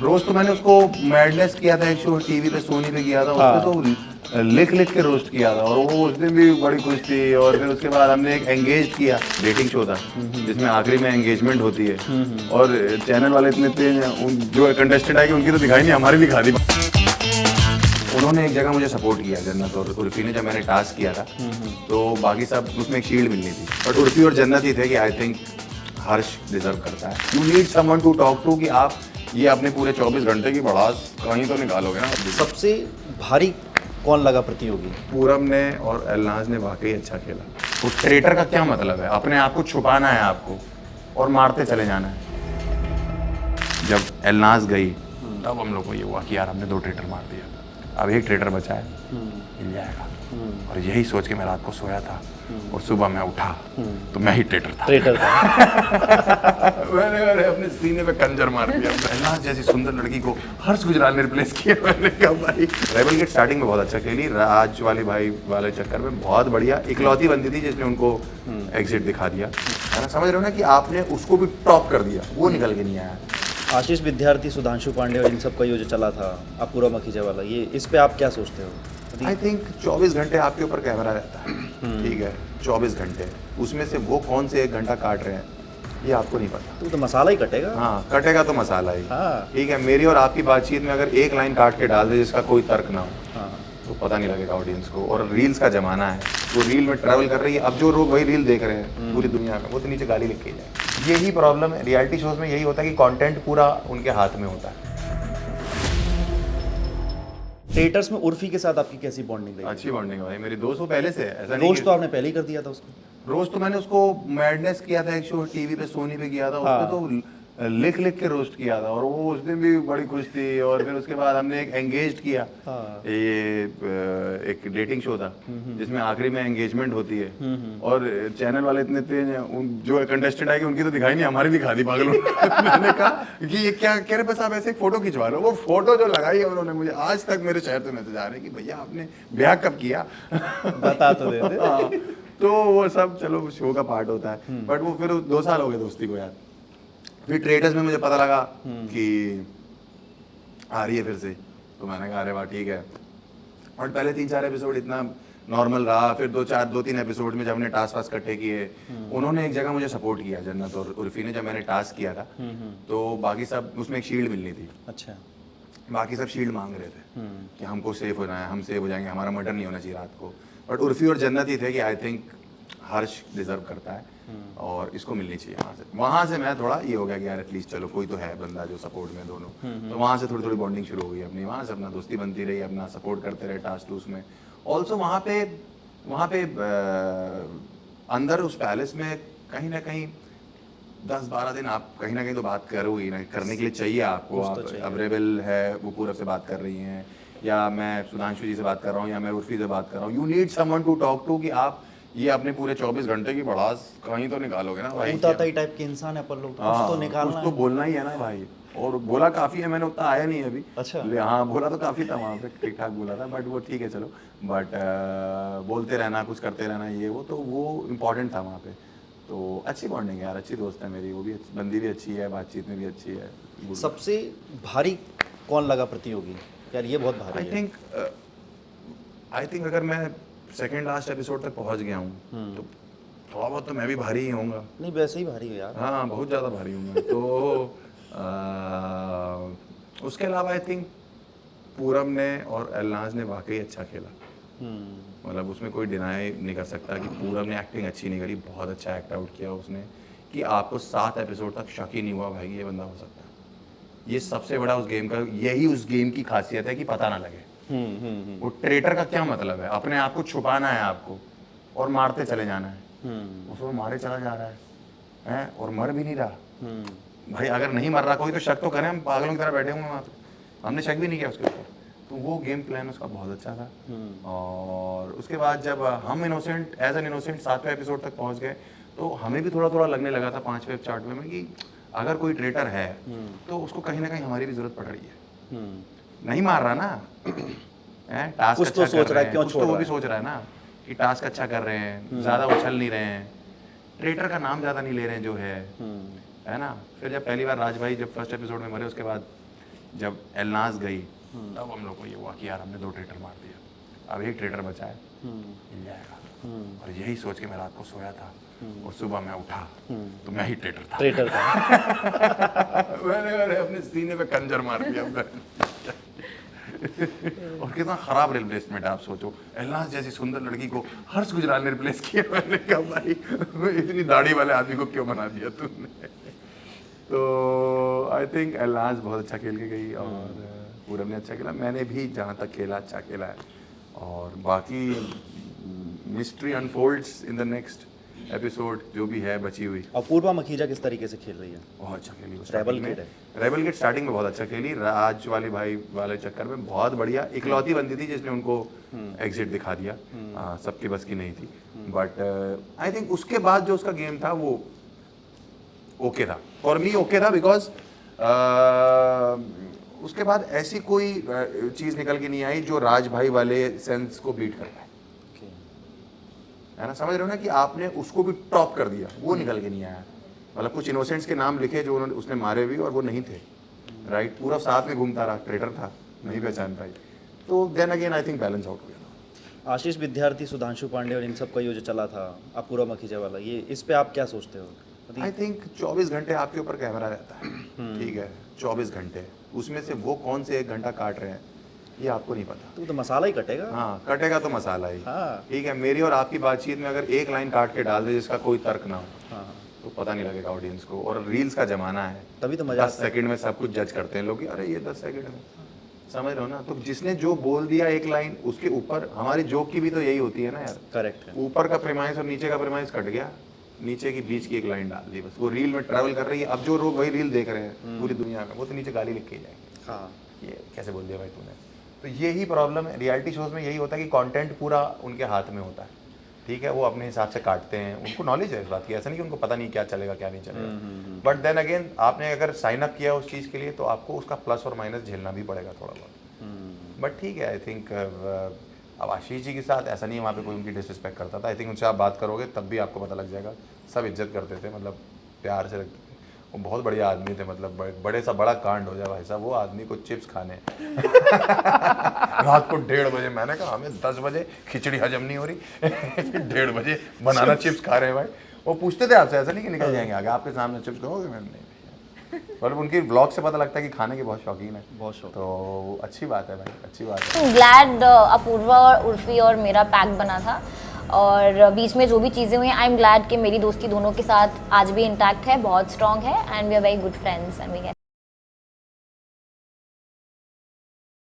Roast तो मैंने उसको मैडनेस किया था, एक शो टीवी पे सोनी पे किया था, उसपे तो लिख लिख के रोस्ट किया था और वो उस दिन भी बड़ी खुश थी। और फिर उसके बाद हमने एक एंगेज किया डेटिंग शो था जिसमें आखिरी में एंगेजमेंट होती है और चैनल वाले इतने तेज जो कंटेस्टेंट आएगी उनकी तो दिखाई नहीं, हमारी दिखा दी। उन्होंने एक जगह मुझे सपोर्ट किया, जन्नत और उर्फी ने, जब मैंने टास्क किया था तो बाकी सब उसमें एक शील्ड मिलनी थी बट उर्फी और जन्नत ही थे कि आई थिंक हर्ष डिजर्व करता है। You need someone to talk to कि आप ये अपने पूरे 24 घंटे की भड़ास कहीं तो निकालोगे ना। सबसे भारी कौन लगा प्रतियोगी? पूरब ने और एलनाज ने वाकई अच्छा खेला। वो ट्रेटर का क्या मतलब है? अपने आप को छुपाना है आपको और मारते चले जाना है। जब एलनाज गई तब हम लोग को ये हुआ कि यार हमने 2 ट्रेटर मार दिया, अब एक ट्रेटर बचा है, मिल जाएगा। और यही सोच के मैं रात को सोया था और सुबह मैं उठा तो मैं ही ट्रेटर था। मैंने अपने सीने पे कंजर मार दिया। एलनाज जैसी सुंदर लड़की को हर्ष गुजराल ने रिप्लेस किया। मैंने कहा भाई रेबल गेट स्टार्टिंग में बहुत अच्छा खेली, राज वाली भाई वाले चक्कर में बहुत बढ़िया, इकलौती बंदी थी जिसने उनको एग्जिट दिखा दिया। है ना, समझ रहे हो ना कि आपने उसको भी टॉप कर दिया, वो निकल के नहीं आया। आशीष विद्यार्थी, सुधांशु पांडे और इन सब का ये जो चला था अपूरा मखीजा वाला, ये इस पे आप क्या सोचते हो? आई थिंक 24 घंटे आपके ऊपर कैमरा रहता है, ठीक है, 24 घंटे, उसमें से वो कौन से 1 घंटा काट रहे हैं ये आपको नहीं पता। तो मसाला ही कटेगा। हाँ, कटेगा तो मसाला ही। हाँ। ठीक है, मेरी और आपकी बातचीत में अगर 1 लाइन काट के डाल दे जिसका कोई तर्क ना हो हाँ। तो पता नहीं लगेगा ऑडियंस को। और रील्स का जमाना है, वो रील में ट्रैवल कर रही है, अब जो लोग वही रील देख रहे हैं पूरी दुनिया में, वो तो नीचे गाली लिख के जाए। यही प्रॉब्लम है रियलिटी शोज में, यही होता है कि कंटेंट पूरा उनके हाथ में होता है। थिएटर्स में उर्फी के साथ आपकी कैसी बॉन्डिंग रही? अच्छी बॉन्डिंग है भाई, मेरी दोस्त वो पहले से है, ऐसा नहीं रोस्ट तो आपने पहले ही कर दिया था उसको। रोस्ट तो मैंने उसको मैडनेस किया था, एक शो टीवी पे सोनी पे किया था, उसपे तो लिख लिख के रोस्ट किया था और वो उस दिन भी बड़ी खुश थी। और फिर उसके बाद हमने एक एंगेज किया, ये एक डेटिंग शो था जिसमें आखिरी में एंगेजमेंट होती है और चैनल वाले इतने तेज जो कंटेस्टेंट आएगी उनकी तो दिखाई नहीं, हमारी दिखा दी पागलों। मैंने कहा कि ये क्या कह रहे, बस आप ऐसे फोटो खिंचवा लो। वो फोटो जो लगाई है उन्होंने, मुझे आज तक मेरे शहर से मैसेज आ रहे हैं कि भैया आपने ब्याह कब किया, बता तो देते। तो वो सब चलो शो का पार्ट होता है बट वो फिर 2 साल हो गए दोस्ती को यार। फिर ट्रेडर्स में मुझे पता लगा कि आ रही है फिर से, तो मैंने कहा अरे वाह ठीक है। और पहले 3-4 एपिसोड इतना नॉर्मल रहा, फिर 2-3 एपिसोड में जब हमने टास्क वास्क इकट्ठे किए, उन्होंने एक जगह मुझे सपोर्ट किया, जन्नत और उर्फी ने, जब मैंने टास्क किया था तो बाकी सब उसमें एक शील्ड मिलनी थी। अच्छा। बाकी सब शील्ड मांग रहे थे कि हमको सेफ होना है, हम सेफ हो जाएंगे, हमारा मर्डर नहीं होना चाहिए रात को। बट उर्फी और जन्नत ही थे कि आई थिंक हर्ष डिजर्व करता है और इसको मिलनी चाहिए। वहाँ से मैं थोड़ा ये हो गया कि यार एटलीस्ट चलो कोई तो है बंदा जो सपोर्ट में दोनों। तो वहाँ से थोड़ी थोड़ी बॉन्डिंग शुरू हो गई अपनी, वहाँ से अपना दोस्ती बनती रही, अपना सपोर्ट करते रहे टास्क टूस में। ऑल्सो वहाँ पे अंदर उस पैलेस में कहीं ना कहीं 10-12 दिन आप कहीं ना कहीं तो बात करोगी ना, करने के लिए चाहिए आपको। अब रेबल है वो पूरब से बात कर रही हैं, या मैं सुधांशु जी से बात कर रहा हूँ, या मैं उर्फी से बात कर रहा हूँ। You need someone to talk to कि आप ये अपने पूरे 24 घंटे की भड़ास कहीं तो निकालोगे ना भाई। ऊताताई टाइप के इंसान है अपन लोग, कुछ तो निकालना कुछ तो बोलना ही है ना भाई। और बोला काफी है, मैंने उतना आया नहीं अभी। अच्छा। हाँ, बोला तो काफी था वहाँ पे, ठीक ठाक बोला था बट वो ठीक है चलो। बट बोलते रहना, कुछ करते रहना, ये वो तो वो इम्पोर्टेंट था वहाँ पे। तो अच्छी बॉन्डिंग है यार, अच्छी दोस्त है मेरी, वो भी बंदी भी अच्छी है, बातचीत में भी अच्छी है। सबसे भारी कौन लगा प्रतियोगी? यार ये बहुत भारी है। आई थिंक अगर मैं सेकंड लास्ट एपिसोड तक पहुंच गया हूँ तो थोड़ा बहुत तो मैं भी भारी ही होऊंगा। नहीं वैसे ही भारी हो यार। हाँ, बहुत ज़्यादा भारी हूँ मैं तो। उसके अलावा आई थिंक पूरब ने और एलनाज ने वाकई अच्छा खेला। मतलब उसमें कोई डिनाई नहीं कर सकता कि पूरब ने एक्टिंग अच्छी नहीं करी, बहुत अच्छा एक्ट आउट किया उसने कि आपको 7 एपिसोड तक शक ही नहीं हुआ भाई ये बंदा हो सकता है। ये सबसे बड़ा उस गेम का, यही उस गेम की खासियत है कि पता ना लगे। वो ट्रेटर का क्या मतलब है? अपने आप को छुपाना है आपको और मारते चले जाना है। उसको मारे चला जा रहा है और मर भी नहीं रहा। भाई अगर नहीं मर रहा कोई तो शक तो करें, हम पागलों की तरह बैठे हुए वहाँ पे, हमने शक भी नहीं किया उसके ऊपर। तो वो गेम प्लान उसका बहुत अच्छा था। और उसके बाद जब हम इनोसेंट एज एन इनोसेंट 7वें एपिसोड तक पहुँच गए तो हमें भी थोड़ा थोड़ा लगने लगा था 5वें 4वें में कि अगर कोई ट्रेटर है तो उसको कहीं ना कहीं हमारी भी जरूरत पड़ रही है। नहीं मार रहा ना, टास्क कुछ अच्छा तो सोच रहा है, क्यों कुछ छोड़ तो वो रहा भी है। सोच रहा है ना कि टास्क अच्छा कर रहे हैं, ज़्यादा उछल नहीं रहे हैं, ट्रेटर का नाम ज़्यादा नहीं ले रहे हैं जो है ना। फिर जब पहली बार राज भाई जब फर्स्ट एपिसोड में मरे उसके बाद जब एलनाज गई तब हम लोग को ये हुआ कि यार हमने 2 ट्रेटर मार दिया, अब 1 ट्रेटर बचा है, मिल जाएगा। और यही सोच के मैं रात को सोया था और सुबह मैं उठा तो मैं ही ट्रेटर था। ट्रेटर का मैंने अपने सीने पे खंजर मार दिया और कितना खराब रिप्लेसमेंट है आप सोचो, एलनाज जैसी सुंदर लड़की को हर्ष गुजराल ने रिप्लेस किया। मैंने कहा भाई इतनी दाढ़ी वाले आदमी को क्यों बना दिया तुमने। तो आई थिंक एलनाज बहुत अच्छा खेल के गई और पूरब ने अच्छा खेला, मैंने भी जहाँ तक खेला अच्छा खेला है और बाकी mystery unfolds in the next episode जो भी है बची हुई। और पूर्वा मखीजा किस तरीके से खेल रही है? बहुत अच्छा खेली वो रेबल starting में। किड है। रेबल किड स्टार्टिंग में बहुत अच्छा खेली, राज वाले भाई वाले चक्कर में बहुत बढ़िया, इकलौती बंदी थी जिसने उनको एग्जिट दिखा दिया, सबके बस की नहीं थी। बट आई थिंक उसके बाद जो उसका गेम था वो ओके था, फॉर मी ओके था, बिकॉज उसके बाद ऐसी कोई चीज़ निकल के नहीं आई जो राज भाई वाले सेंस को बीट कर पाए, है ना, समझ रहे हो ना, कि आपने उसको भी टॉप कर दिया, वो निकल के नहीं आया। मतलब कुछ इनोसेंट्स के नाम लिखे जो उसने मारे भी और वो नहीं थे, राइट, पूरा साथ में घूमता रहा, ट्रेडर था, नहीं पहचान पाई। तो then again I think balance out हो गया। आशीष विद्यार्थी, सुधांशु पांडे और इन सब का ये जो चला था अपूर्वा मखीजा वाला, ये इस पे आप क्या सोचते हो? आई थिंक 24 घंटे आपके ऊपर कैमरा रहता है, ठीक है, 24 घंटे, उसमें से वो कौन से 1 घंटा काट रहे हैं ये आपको नहीं पता। तो मसाला ही कटेगा। हाँ, कटेगा तो मसाला ही। हाँ। ठीक है, मेरी और आपकी बातचीत में अगर 1 लाइन काट के डाल दे जिसका कोई तर्क ना हो, हाँ, तो पता नहीं लगेगा ऑडियंस को। और रील्स का जमाना है, तभी तो मजा 10 सेकंड में सब कुछ जज करते हैं लोग कि अरे ये 10 सेकंड में, समझ रहे हो ना। तो जिसने जो बोल दिया 1 लाइन, उसके ऊपर हमारी जोक की भी तो यही होती है ना यार, करेक्ट है। ऊपर का प्रेमाइस और नीचे का प्रेमाइस कट गया, नीचे की बीच की 1 लाइन डाल दी, बस वो रील में ट्रैवल कर रही है। अब जो लोग वही रील देख रहे हैं पूरी दुनिया में, वो तो नीचे गाली लिख के ही जाएंगे, हाँ, ये कैसे बोल दिया भाई तूने। तो यही प्रॉब्लम है रियलिटी शोज में, यही होता है कि कंटेंट पूरा उनके हाथ में होता है, ठीक है, वो अपने हिसाब से काटते हैं, उनको नॉलेज है इस बात की, ऐसा नहीं कि उनको पता नहीं क्या चलेगा क्या नहीं चलेगा। बट देन अगेन आपने अगर साइन अप किया उस चीज़ के लिए तो आपको उसका प्लस और माइनस झेलना भी पड़ेगा थोड़ा बहुत। बट ठीक है, आई थिंक अब आशीष जी के साथ ऐसा नहीं है वहाँ पे कोई उनकी डिसरिस्पेक्ट करता था। आई थिंक उनसे आप बात करोगे तब भी आपको पता लग जाएगा, सब इज्जत करते थे, मतलब प्यार से रखते थे, वो बहुत बढ़िया आदमी थे। मतलब बड़े सा बड़ा कांड हो जाए भाई साहब, वो आदमी को चिप्स खाने रात को 1:30 बजे, मैंने कहा हमें 10 बजे खिचड़ी हजम नहीं हो रही 1:30 बजे बनाना चिप्स खा रहे हैं भाई। वो पूछते थे आपसे, ऐसा नहीं कि निकल जाएंगे आगे आपके सामने चिप्स खाओगे, मैंने नहीं। पर उनकी ब्लॉग से पता लगता है कि खाने के बहुत शौकीन है, बहुत शौक। तो अच्छी बात है भाई, अच्छी बात है। ग्लैड अपूर्वा और उर्फी और मेरा पैक बना था, और बीच में जो भी चीज़ें हुई, आई एम ग्लैड कि मेरी दोस्ती दोनों के साथ आज भी इंटैक्ट है, बहुत स्ट्रॉन्ग है, and we are very good friends and we